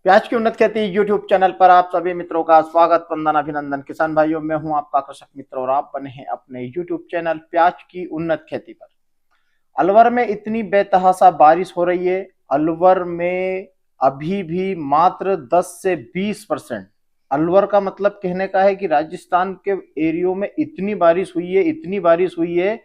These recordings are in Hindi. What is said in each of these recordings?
प्याज की उन्नत खेती यूट्यूब चैनल पर आप सभी मित्रों का स्वागत, वंदन, अभिनंदन। किसान भाइयों, मैं हूं आपका कृषक मित्र और आप बने हैं अपने यूट्यूब चैनल प्याज की उन्नत खेती पर। अलवर में इतनी बेतहाशा बारिश हो रही है। अलवर में अभी भी मात्र 10 से 20%। अलवर का मतलब कहने का है कि राजस्थान के एरियो में इतनी बारिश हुई है, इतनी बारिश हुई है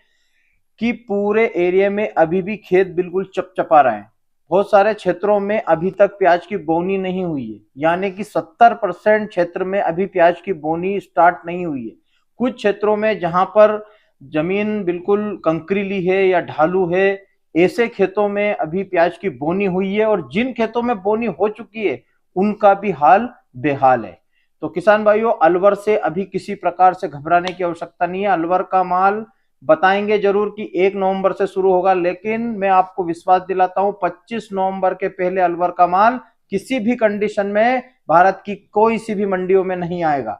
कि पूरे एरिया में अभी भी खेत बिल्कुल चपचपा रहे हैं। बहुत सारे क्षेत्रों में अभी तक प्याज की बोनी नहीं हुई है, यानी कि 70% क्षेत्र में अभी प्याज की बोनी स्टार्ट नहीं हुई है। कुछ क्षेत्रों में जहां पर जमीन बिल्कुल कंकरीली है या ढालू है, ऐसे खेतों में अभी प्याज की बोनी हुई है, और जिन खेतों में बोनी हो चुकी है उनका भी हाल बेहाल है। तो किसान भाइयों, अलवर से अभी किसी प्रकार से घबराने की आवश्यकता नहीं है। अलवर का माल बताएंगे जरूर कि 1 नवंबर से शुरू होगा, लेकिन मैं आपको विश्वास दिलाता हूं 25 नवंबर के पहले अलवर का माल किसी भी कंडीशन में भारत की कोई सी भी मंडियों में नहीं आएगा।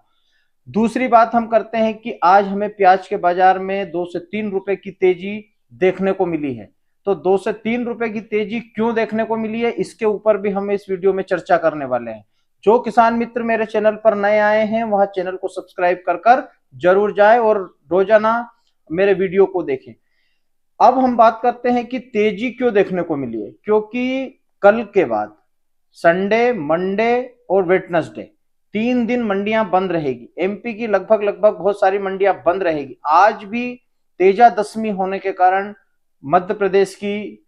दूसरी बात हम करते हैं कि आज हमें प्याज के बाजार में 2 से 3 रुपए की तेजी देखने को मिली है। तो 2 से 3 रुपए की तेजी क्यों देखने को मिली है, इसके ऊपर भी हम इस वीडियो में चर्चा करने वाले हैं। जो किसान मित्र मेरे चैनल पर नए आए हैं वह चैनल को सब्सक्राइब कर जरूर जाए और रोजाना मेरे वीडियो को देखें। अब हम बात करते हैं कि तेजी क्यों देखने को मिली है। क्योंकि कल के बाद संडे, मंडे और वेटनेसडे 3 दिन मंडियां बंद रहेगी। एमपी की लगभग लगभग बहुत सारी मंडियां बंद रहेगी। आज भी तेजा दशमी होने के कारण मध्य प्रदेश की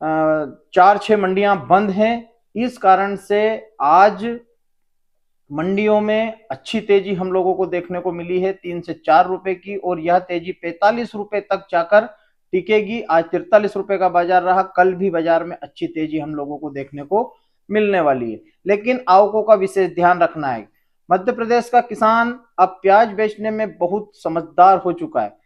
4-6 मंडियां बंद हैं। इस कारण से आज मंडियों में अच्छी तेजी हम लोगों को देखने को मिली है 3 से 4 रुपए की, और यह तेजी 45 रुपए तक जाकर टिकेगी। आज 43 रुपए का बाजार रहा। कल भी बाजार में अच्छी तेजी हम लोगों को देखने को मिलने वाली है, लेकिन आवकों का विशेष ध्यान रखना है। मध्य प्रदेश का किसान अब प्याज बेचने में बहुत समझदार हो चुका है।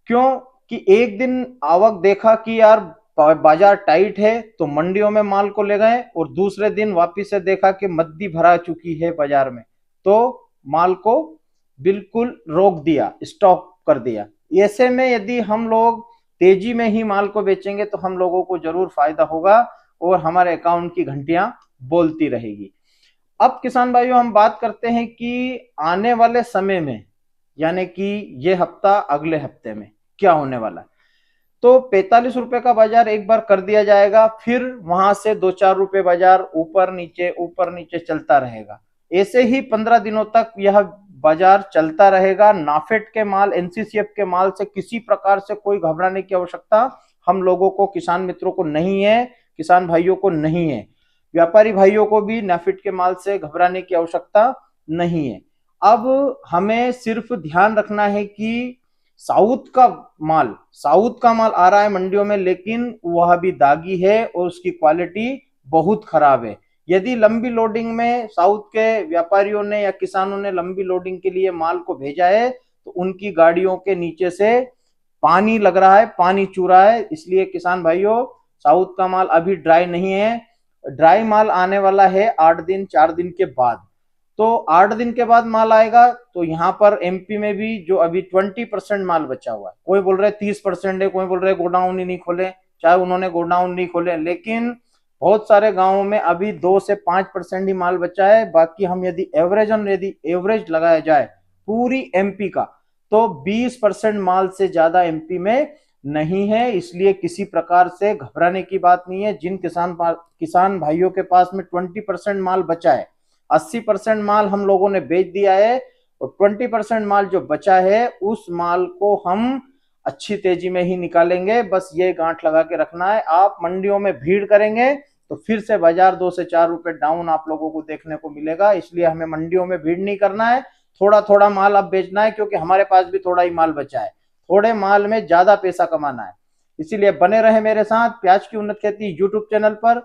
क्यों कि एक दिन आवक देखा कि यार बाजार टाइट है तो मंडियों में माल को ले गए, और दूसरे दिन वापिस से देखा कि मद्दी भरा चुकी है बाजार में, तो माल को बिल्कुल रोक दिया, स्टॉक कर दिया। ऐसे में यदि हम लोग तेजी में ही माल को बेचेंगे तो हम लोगों को जरूर फायदा होगा और हमारे अकाउंट की घंटियां बोलती रहेगी। अब किसान भाइयों, हम बात करते हैं कि आने वाले समय में, यानी कि ये हफ्ता अगले हफ्ते में क्या होने वाला है। तो 45 रुपए का बाजार एक बार कर दिया जाएगा, फिर वहां से 2-4 रुपए बाजार ऊपर नीचे चलता रहेगा। ऐसे ही 15 दिनों तक यह बाजार चलता रहेगा। नाफेड के माल, एनसीसीएफ के माल से किसी प्रकार से कोई घबराने की आवश्यकता हम लोगों को, किसान मित्रों को नहीं है, किसान भाइयों को नहीं है। व्यापारी भाइयों को भी नाफेड के माल से घबराने की आवश्यकता नहीं है। अब हमें सिर्फ ध्यान रखना है कि साउथ का माल आ रहा है मंडियों में, लेकिन वह भी दागी है और उसकी क्वालिटी बहुत खराब है। यदि लंबी लोडिंग में साउथ के व्यापारियों ने या किसानों ने लंबी लोडिंग के लिए माल को भेजा है तो उनकी गाड़ियों के नीचे से पानी लग रहा है, पानी चू रहा है। इसलिए किसान भाइयों, साउथ का माल अभी ड्राई नहीं है। ड्राई माल आने वाला है 8 दिन 4 दिन के बाद। तो 8 दिन के बाद माल आएगा। तो यहाँ पर एमपी में भी जो अभी 20% माल बचा हुआ है, कोई बोल रहे 30% है, कोई बोल रहे गोडाउन ही नहीं खोले। चाहे उन्होंने गोडाउन नहीं खोले, लेकिन बहुत सारे गांवों में अभी 2 से 5% ही माल बचा है। बाकी हम यदि एवरेज लगाया जाए पूरी एमपी का, तो 20% माल से ज्यादा एमपी में नहीं है। इसलिए किसी प्रकार से घबराने की बात नहीं है। जिन किसान भाइयों के पास में 20% माल बचा है, 80% माल हम लोगों ने बेच दिया है, और 20% माल जो बचा है उस माल को हम अच्छी तेजी में ही निकालेंगे। बस ये गांठ लगा के रखना है। आप मंडियों में भीड़ करेंगे तो फिर से बाजार 2 से 4 रुपए डाउन आप लोगों को देखने को मिलेगा। इसलिए हमें मंडियों में भीड़ नहीं करना है, थोड़ा थोड़ा माल अब बेचना है, क्योंकि हमारे पास भी थोड़ा ही माल बचा है। थोड़े माल में ज्यादा पैसा कमाना है। इसीलिए बने रहे मेरे साथ प्याज की उन्नत खेती यूट्यूब चैनल पर।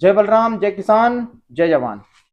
जय बलराम, जय किसान, जय जवान।